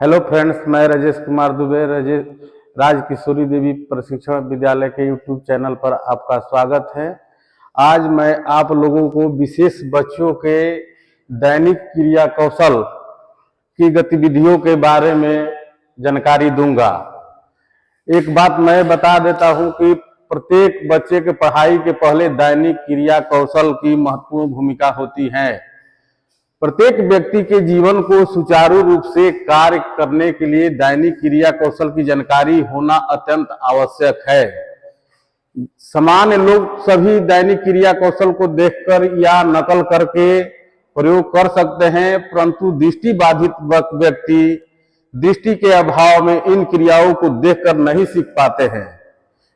Hello friends, मैं राजेश कुमार दुबे राज किशोरी देवी प्रशिक्षण विद्यालय के यूट्यूब चैनल पर आपका स्वागत है। आज मैं आप लोगों को विशेष बच्चों के दैनिक क्रिया कौशल की गतिविधियों के बारे में जानकारी दूंगा। एक बात मैं बता देता हूं कि प्रत्येक बच्चे के पढ़ाई के पहले दैनिक क्रिया कौशल की महत्वपूर्ण भूमिका होती है। प्रत्येक व्यक्ति के जीवन को सुचारू रूप से कार्य करने के लिए दैनिक क्रिया कौशल की जानकारी होना अत्यंत आवश्यक है। सामान्य लोग सभी दैनिक क्रिया कौशल को देखकर या नकल करके प्रयोग कर सकते हैं, परंतु दृष्टि बाधित व्यक्ति दृष्टि के अभाव में इन क्रियाओं को देखकर नहीं सीख पाते हैं,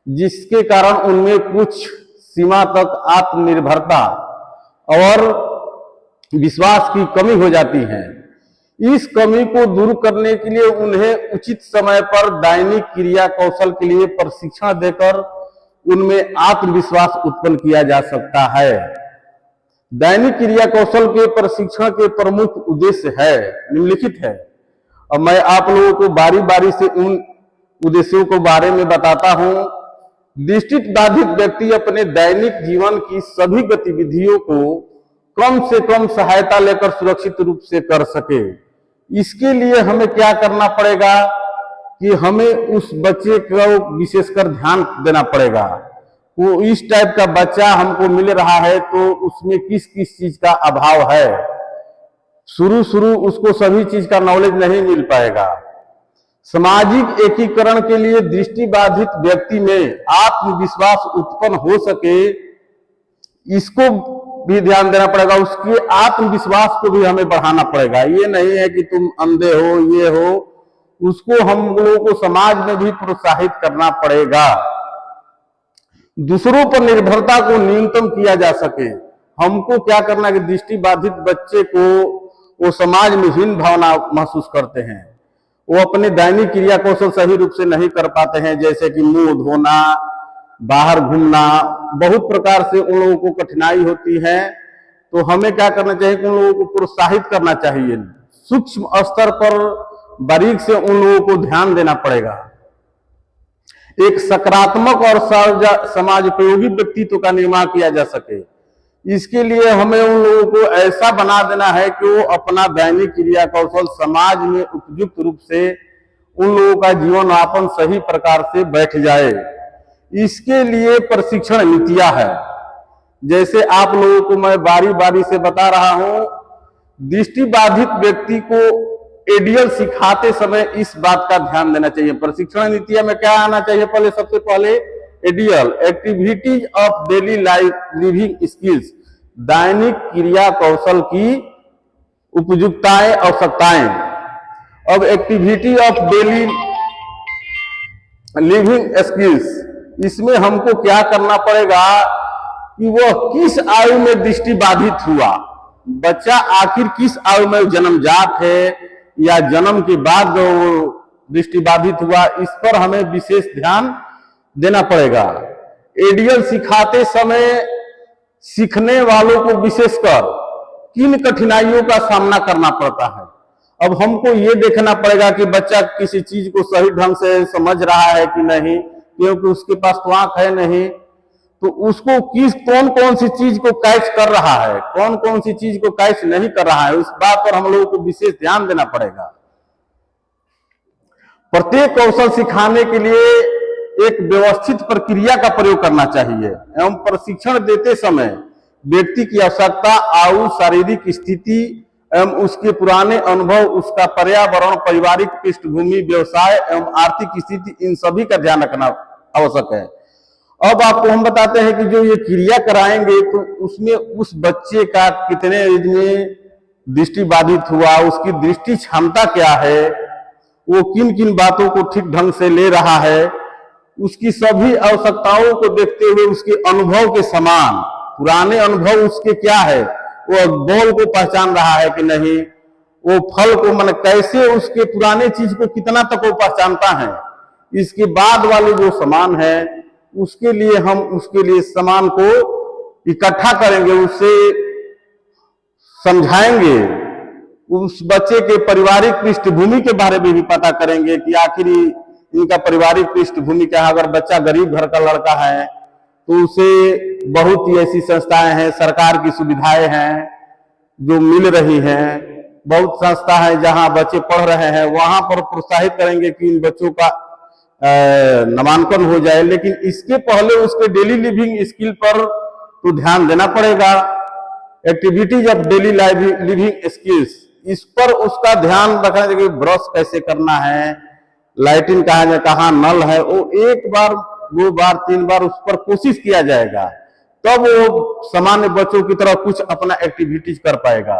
जिसके कारण उनमें कुछ सीमा तक आत्मनिर्भरता और विश्वास की कमी हो जाती है। इस कमी को दूर करने के लिए उन्हें उचित समय पर दैनिक क्रिया कौशल के लिए प्रशिक्षण देकर उनमें आत्मविश्वास उत्पन्न किया जा सकता है। दैनिक क्रिया कौशल के प्रशिक्षण के प्रमुख उद्देश्य है निम्नलिखित है। अब मैं आप लोगों को बारी बारी से उन उद्देश्यों के बारे में बताता हूं। दृष्टि बाधित व्यक्ति अपने दैनिक जीवन की सभी गतिविधियों को कम से कम सहायता लेकर सुरक्षित रूप से कर सके। इसके लिए हमें क्या करना पड़ेगा कि हमें उस बच्चे को विशेषकर ध्यान देना पड़ेगा। वो इस टाइप का बच्चा हमको मिल रहा है तो उसमें किस किस चीज का अभाव है। शुरू उसको सभी चीज का नॉलेज नहीं मिल पाएगा। सामाजिक एकीकरण के लिए दृष्टि बाधित व्यक्ति में आत्मविश्वास उत्पन्न हो सके, इसको भी ध्यान देना पड़ेगा। उसके आत्मविश्वास को भी हमें बढ़ाना पड़ेगा। ये नहीं है कि तुम अंधे हो, ये हो, उसको हम लोगों को समाज में भी प्रोत्साहित करना पड़ेगा। दूसरों पर निर्भरता को न्यूनतम किया जा सके। हमको क्या करना है कि दृष्टि बाधित बच्चे को वो समाज में हीन भावना महसूस करते हैं, वो अपने दैनिक क्रिया कौशल सही रूप से नहीं कर पाते हैं, जैसे कि मुंह धोना, बाहर घूमना, बहुत प्रकार से उन लोगों को कठिनाई होती है। तो हमें क्या करना चाहिए कि उन लोगों को प्रोत्साहित करना चाहिए। सूक्ष्म स्तर पर बारीक से उन लोगों को ध्यान देना पड़ेगा। एक सकारात्मक और समाज उपयोगी व्यक्तित्व का निर्माण किया जा सके, इसके लिए हमें उन लोगों को ऐसा बना देना है कि वो अपना दैनिक क्रिया कौशल समाज में उपयुक्त रूप से उन लोगों का जीवन यापन सही प्रकार से बैठ जाए। इसके लिए प्रशिक्षण नीतियां है। जैसे आप लोगों को मैं बारी बारी से बता रहा हूं, दृष्टि बाधित व्यक्ति को एडीएल सिखाते समय इस बात का ध्यान देना चाहिए। प्रशिक्षण नीतियां में क्या आना चाहिए? पहले सबसे पहले ADL, activities of daily life living skills, दैनिक क्रिया कौशल की उपयुक्तताएं आवश्यकताएं। अब activity of daily living skills, इसमें हमको क्या करना पड़ेगा कि वह किस आयु में दृष्टि बाधित हुआ, बच्चा आखिर किस आयु में जन्मजात है या जन्म के बाद जो दृष्टि बाधित हुआ, इस पर हमें विशेष ध्यान देना पड़ेगा। एडीएल सिखाते समय सीखने वालों को विशेषकर किन कठिनाइयों का सामना करना पड़ता है। अब हमको ये देखना पड़ेगा कि बच्चा किसी चीज को सही ढंग से समझ रहा है कि नहीं, क्योंकि उसके पास तो आंख है नहीं, तो उसको कौन कौन सी चीज को कैच कर रहा है, कौन कौन सी चीज को कैच नहीं कर रहा है, उस बात पर हम लोगों को विशेष ध्यान देना पड़ेगा। प्रत्येक कौशल सिखाने के लिए एक व्यवस्थित प्रक्रिया का प्रयोग करना चाहिए एवं प्रशिक्षण देते समय व्यक्ति की आवश्यकता, आयु, शारीरिक स्थिति एवं उसके पुराने अनुभव, उसका पर्यावरण, पारिवारिक पृष्ठभूमि, व्यवसाय एवं आर्थिक स्थिति, इन सभी का ध्यान रखना आवश्यक है। अब आपको हम बताते हैं कि जो ये क्रिया कराएंगे तो उसमें उस बच्चे का कितने एज में दृष्टि बाधित हुआ, उसकी दृष्टि क्षमता क्या है, वो किन किन बातों को ठीक ढंग से ले रहा है, उसकी सभी आवश्यकताओं को देखते हुए उसके अनुभव के समान पुराने अनुभव उसके क्या है, वो बॉल को पहचान रहा है कि नहीं, वो फल को मन कैसे उसके पुराने चीज को कितना तक वो पहचानता है। इसके बाद वाले जो सामान है उसके लिए हम उसके लिए सामान को इकट्ठा करेंगे, उससे समझाएंगे, उस बच्चे के पारिवारिक पृष्ठभूमि के बारे में भी पता करेंगे कि आखिर इनका पारिवारिक पृष्ठभूमि क्या है। अगर बच्चा गरीब घर का लड़का है तो उसे बहुत ही ऐसी संस्थाएं हैं, सरकार की सुविधाएं हैं जो मिल रही हैं। बहुत संस्था है जहां बच्चे पढ़ रहे हैं, वहां पर प्रोत्साहित करेंगे कि इन बच्चों का नामांकन हो जाए। लेकिन इसके पहले उसके डेली लिविंग स्किल पर तो ध्यान देना पड़ेगा। Activities of daily living skills, इस पर उसका ध्यान रखना चाहिए। ब्रश कैसे करना है, लाइटिंग कहाँ नल है, वो एक बार 2 बार 3 बार उस पर कोशिश किया जाएगा, तब वो सामान्य बच्चों की तरह कुछ अपना एक्टिविटीज कर पाएगा।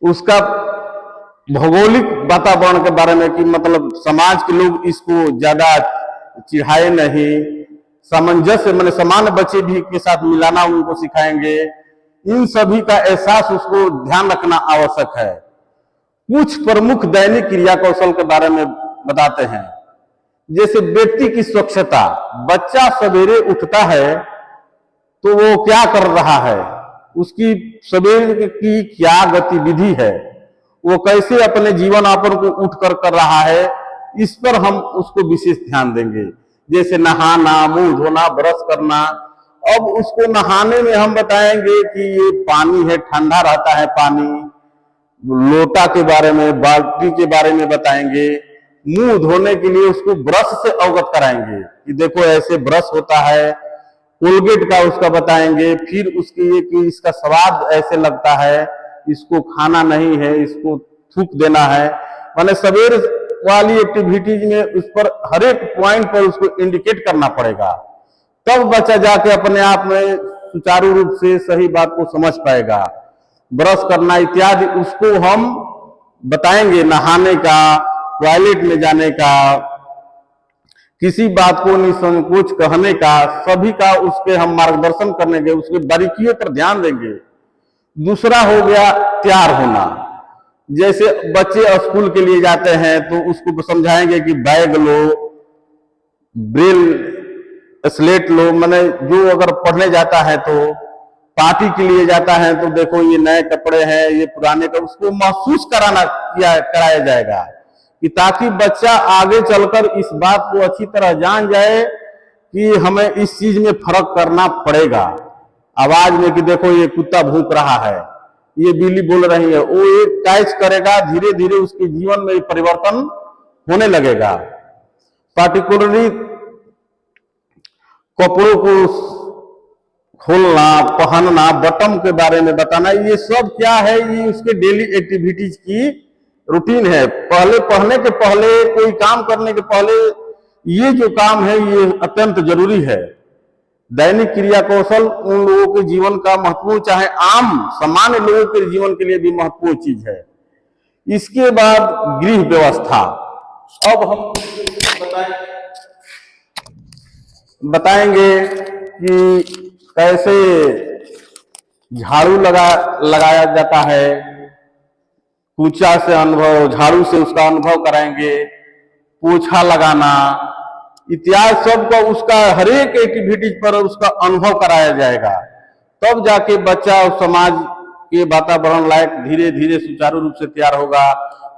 उसका भौगोलिक वातावरण के बारे में कि मतलब समाज के लोग इसको ज्यादा चिढ़ाए नहीं, सामंजस्य मैंने सामान्य बच्चे भी के साथ मिलाना उनको सिखाएंगे। इन सभी का एहसास उसको ध्यान रखना आवश्यक है। कुछ प्रमुख दैनिक क्रिया कौशल के बारे में बताते हैं, जैसे व्यक्ति की स्वच्छता। बच्चा सवेरे उठता है तो वो क्या कर रहा है, उसकी सवेरे की क्या गतिविधि है, वो कैसे अपने जीवन यापन को उठकर कर रहा है, इस पर हम उसको विशेष ध्यान देंगे। जैसे नहाना, मुंह धोना, ब्रश करना। अब उसको नहाने में हम बताएंगे कि ये पानी है, ठंडा रहता है पानी, लोटा के बारे में, बाल्टी के बारे में बताएंगे। मुंह धोने के लिए उसको ब्रश से अवगत कराएंगे कि देखो ऐसे ब्रश होता है। कोलगेट का उसका बताएंगे, फिर उसकी ये कि इसका स्वाद ऐसे लगता है, इसको खाना नहीं है, इसको थूक देना है। माने सवेरे वाली एक्टिविटीज में उस पर हर एक पॉइंट पर उसको इंडिकेट करना पड़ेगा, तब बच्चा जाके अपने आप में सुचारू रूप से सही बात को समझ पाएगा। ब्रश करना इत्यादि उसको हम बताएंगे, नहाने का, टॉयलेट में जाने का, किसी बात को निसंकोच कहने का, सभी का उसके हम मार्गदर्शन करने के, उसके बारीकियों पर ध्यान देंगे। दूसरा हो गया तैयार होना। जैसे बच्चे स्कूल के लिए जाते हैं तो उसको समझाएंगे कि बैग लो, ब्रेल स्लेट लो, मैंने जो अगर पढ़ने जाता है तो पार्टी के लिए जाता है तो देखो ये नए कपड़े हैं, ये पुराने का, उसको महसूस कराया जाएगा कि ताकि बच्चा आगे चलकर इस बात को अच्छी तरह जान जाए कि हमें इस चीज में फर्क करना पड़ेगा। आवाज में कि देखो ये कुत्ता भूख रहा है, ये बिल्ली बोल रही है, वो एक कैच करेगा, धीरे धीरे उसके जीवन में परिवर्तन होने लगेगा। पार्टिकुलरली कपड़ों को खोलना, पहनना, बटन के बारे में बताना, ये सब क्या है, ये उसके डेली एक्टिविटीज की रूटीन है। पहले पढ़ने के पहले, कोई काम करने के पहले ये जो काम है ये अत्यंत जरूरी है। दैनिक क्रिया कौशल उन लोगों के जीवन का महत्वपूर्ण, चाहे आम सामान्य लोगों के जीवन के लिए भी महत्वपूर्ण चीज है। इसके बाद गृह व्यवस्था। अब हम बताएंगे कि कैसे झाड़ू लगाया जाता है, कूचा से अनुभव, झाड़ू से उसका अनुभव कराएंगे, पोछा लगाना इत्यादि सब का उसका हर एक एक्टिविटीज पर उसका अनुभव कराया जाएगा। तब जाके बच्चा उस समाज के वातावरण लायक धीरे धीरे सुचारू रूप से तैयार होगा।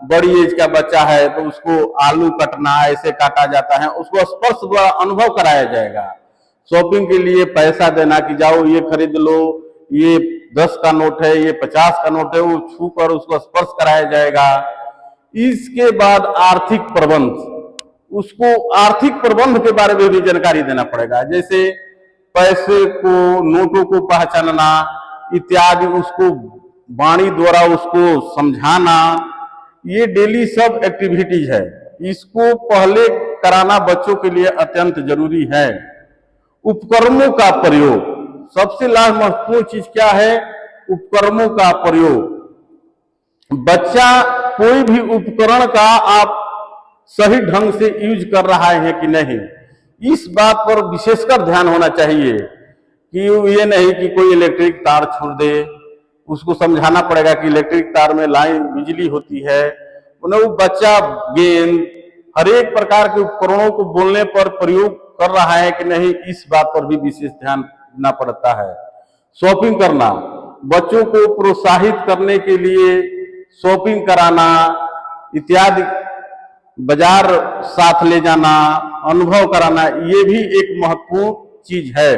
बड़ी एज का बच्चा है तो उसको आलू कटना ऐसे काटा जाता है, उसको स्पर्श द्वारा अनुभव कराया जाएगा। शॉपिंग के लिए पैसा देना कि जाओ ये खरीद लो, ये 10 का नोट है, ये 50 का नोट है, वो छू कर उसको स्पर्श कराया जाएगा। इसके बाद आर्थिक प्रबंध, उसको आर्थिक प्रबंध के बारे में भी जानकारी देना पड़ेगा, जैसे पैसे को, नोटों को पहचानना इत्यादि, उसको वाणी द्वारा उसको समझाना, ये डेली सब एक्टिविटीज है। इसको पहले कराना बच्चों के लिए अत्यंत जरूरी है। उपकरणों का प्रयोग, सबसे महत्वपूर्ण चीज क्या है, उपकरणों का प्रयोग। बच्चा कोई भी उपकरण का आप सही ढंग से यूज कर रहा है कि नहीं, इस बात पर विशेषकर ध्यान होना चाहिए कि ये नहीं कि कोई इलेक्ट्रिक तार छोड़ दे, उसको समझाना पड़ेगा कि इलेक्ट्रिक तार में लाइन बिजली होती है। वो बच्चा गेंद हर एक प्रकार के उपकरणों को बोलने पर प्रयोग कर रहा है कि नहीं, इस बात पर भी विशेष ध्यान देना पड़ता है। शॉपिंग करना, बच्चों को प्रोत्साहित करने के लिए शॉपिंग कराना इत्यादि, बाजार साथ ले जाना, अनुभव कराना, ये भी एक महत्वपूर्ण चीज है।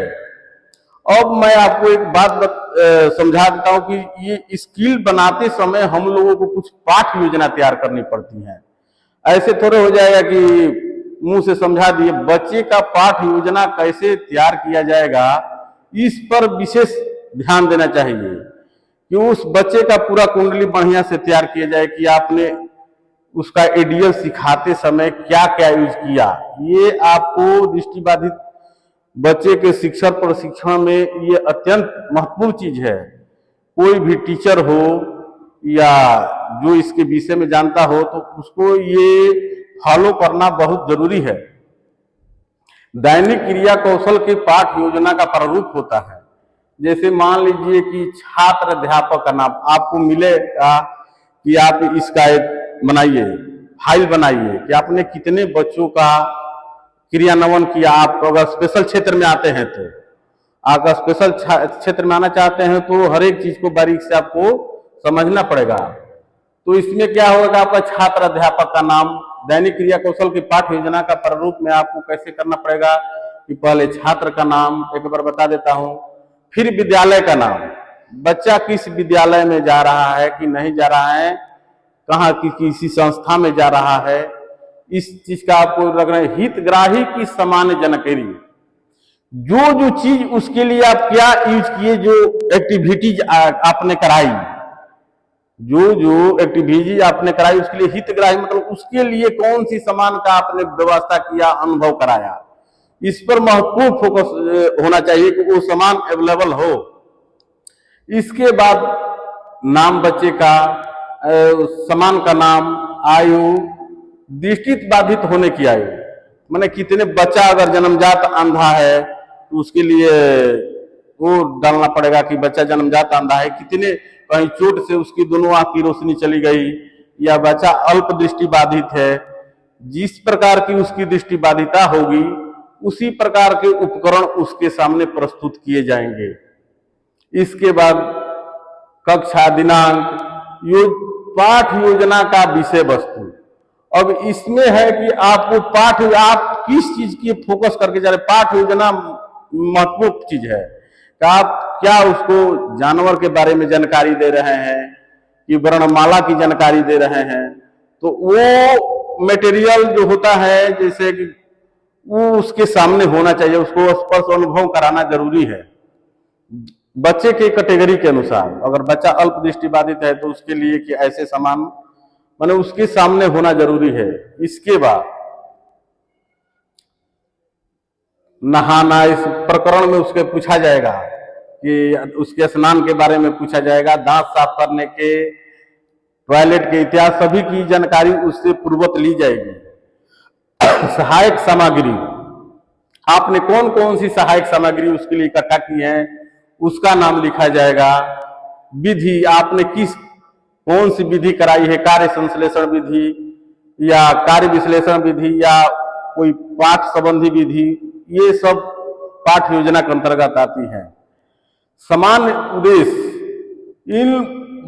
अब मैं आपको एक बात समझा देता हूं कि ये स्किल बनाते समय हम लोगों को कुछ पाठ योजना तैयार करनी पड़ती है। ऐसे थोड़े हो जाएगा कि मुंह से समझा दिए। बच्चे का पाठ योजना कैसे तैयार किया जाएगा, इस पर विशेष ध्यान देना चाहिए कि उस बच्चे का पूरा कुंडली बढ़िया से तैयार किया जाए कि आपने उसका एडीएल सिखाते समय क्या क्या यूज किया। ये आपको दृष्टिबाधित बच्चे के शिक्षण प्रशिक्षण में ये अत्यंत महत्वपूर्ण चीज है। कोई भी टीचर हो या जो इसके विषय में जानता हो तो उसको ये फॉलो करना बहुत जरूरी है। दैनिक क्रिया कौशल के पाठ योजना का प्रारूप होता है। जैसे मान लीजिए कि छात्र अध्यापक का नाम आपको मिलेगा कि आप इसका एक बनाइए, फाइल बनाइए कि आपने कितने बच्चों का क्रियान्वयन किया। आप अगर स्पेशल क्षेत्र में आते हैं तो आप स्पेशल क्षेत्र में आना चाहते हैं तो हर एक चीज को बारीक से आपको समझना पड़ेगा। तो इसमें क्या होगा, आपका छात्र अध्यापक का नाम, दैनिक क्रिया कौशल की पाठ योजना का प्रारूप में आपको कैसे करना पड़ेगा कि पहले छात्र का नाम एक बार बता देता हूं, फिर विद्यालय का नाम, बच्चा किस विद्यालय में जा रहा है कि नहीं जा रहा है, कहाँ की किसी संस्था में जा रहा है, इस चीज का आपको रखना है। हितग्राही की सामान्य जानकारी, जो जो चीज उसके लिए आप क्या यूज किए, जो एक्टिविटीज आपने कराई, जो जो एक्टिविटीज आपने कराई उसके लिए हितग्राही मतलब उसके लिए कौन सी सामान का आपने व्यवस्था किया, अनुभव कराया, इस पर महत्वपूर्ण फोकस होना चाहिए कि वो सामान अवेलेबल हो। इसके बाद नाम बच्चे का, सामान का नाम, आयु, दृष्टि बाधित होने की आयु, माने कितने बच्चा अगर जन्मजात अंधा है तो उसके लिए वो डालना पड़ेगा कि बच्चा जन्मजात अंधा है, कितने कहीं चोट से उसकी दोनों आंख की रोशनी चली गई, या बच्चा अल्प दृष्टि बाधित है, जिस प्रकार की उसकी दृष्टि बाधिता होगी उसी प्रकार के उपकरण उसके सामने प्रस्तुत किए जाएंगे। इसके बाद कक्षा दिनांक, पाठ योजना का विषय वस्तु। अब इसमें है कि आपको पाठ, आप किस चीज की फोकस करके जा रहे हैं। पाठ योजना महत्वपूर्ण चीज है कि आप क्या उसको जानवर के बारे में जानकारी दे रहे हैं कि वर्णमाला की जानकारी दे रहे हैं, तो वो मटेरियल जो होता है जैसे कि वो उसके सामने होना चाहिए, उसको स्पर्श अनुभव कराना जरूरी है बच्चे के कैटेगरी के अनुसार। अगर बच्चा अल्प दृष्टि बाधित है तो उसके लिए कि ऐसे सामान माने उसके सामने होना जरूरी है। इसके बाद नहाना, इस प्रकरण में उसके पूछा जाएगा कि उसके स्नान के बारे में पूछा जाएगा, दांत साफ करने के, टॉयलेट के इत्यादि सभी की जानकारी उससे पूर्वत ली जाएगी। सहायक सामग्री, आपने कौन कौन सी सहायक सामग्री उसके लिए इकट्ठा की है उसका नाम लिखा जाएगा। विधि, आपने किस कौन सी विधि कराई है, कार्य संश्लेषण विधि या कार्य विश्लेषण विधि या कोई पाठ संबंधी विधि, ये सब पाठ योजना के अंतर्गत आती है। सामान्य उद्देश्य, इन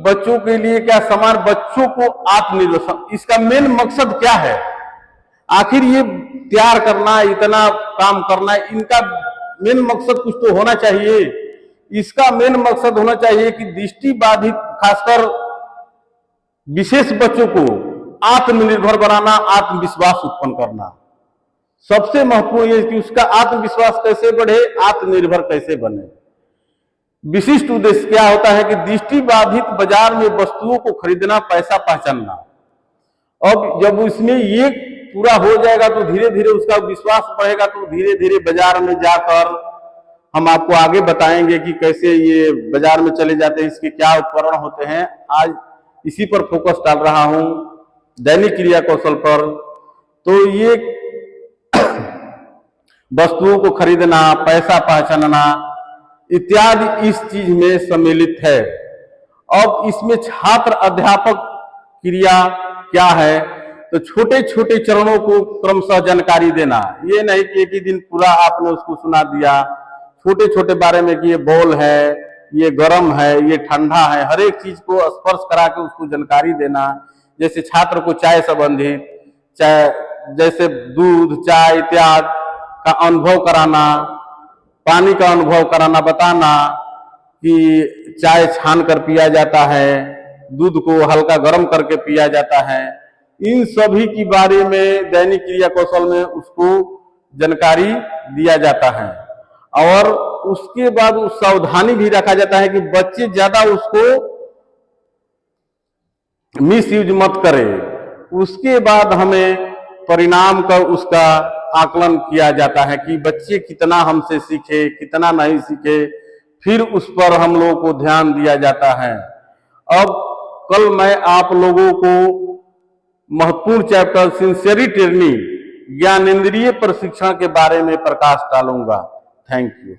बच्चों के लिए क्या समान बच्चों को आत्मनिर्भर, इसका मेन मकसद क्या है, आखिर ये तैयार करना, इतना काम करना, इनका मेन मकसद कुछ तो होना चाहिए। इसका मेन मकसद होना चाहिए कि दृष्टि बाधित खासकर विशेष बच्चों को आत्मनिर्भर बनाना, आत्मविश्वास उत्पन्न करना। सबसे महत्वपूर्ण ये कि उसका आत्मविश्वास कैसे बढ़े, आत्मनिर्भर कैसे बने। विशिष्ट उद्देश्य क्या होता है कि दृष्टि बाधित बाजार में वस्तुओं को खरीदना, पैसा पहचानना। अब जब उसमें ये पूरा हो जाएगा तो धीरे धीरे उसका विश्वास बढ़ेगा, तो धीरे धीरे बाजार में जाकर हम आपको आगे बताएंगे कि कैसे ये बाजार में चले जाते हैं, इसके क्या उपकरण होते हैं। आज इसी पर फोकस डाल रहा हूं, दैनिक क्रिया कौशल पर। तो ये वस्तुओं को खरीदना, पैसा पहचानना इत्यादि इस चीज में सम्मिलित है। अब इसमें छात्र अध्यापक क्रिया क्या है, तो छोटे छोटे चरणों को क्रमशः जानकारी देना। ये नहीं कि एक ही दिन पूरा आपने उसको सुना दिया, छोटे छोटे बारे में कि ये बॉल है, ये गर्म है, ये ठंडा है, हर एक चीज को स्पर्श करा के उसको जानकारी देना। जैसे छात्र को चाय संबंधित, चाय जैसे दूध, चाय इत्यादि का अनुभव कराना, पानी का अनुभव कराना, बताना कि चाय छान कर पिया जाता है, दूध को हल्का गर्म करके पिया जाता है। इन सभी की बारे में दैनिक क्रिया कौशल में उसको जानकारी दिया जाता है। और उसके बाद उस सावधानी भी रखा जाता है कि बच्चे ज्यादा उसको मिस यूज मत करे। उसके बाद हमें परिणाम का उसका आकलन किया जाता है कि बच्चे कितना हमसे सीखे, कितना नहीं सीखे, फिर उस पर हम लोगों को ध्यान दिया जाता है। अब कल मैं आप लोगों को महत्वपूर्ण चैप्टर सिंसियरिटी ट्रेनिंग, ज्ञानेंद्रिय प्रशिक्षण के बारे में प्रकाश डालूंगा। Thank you.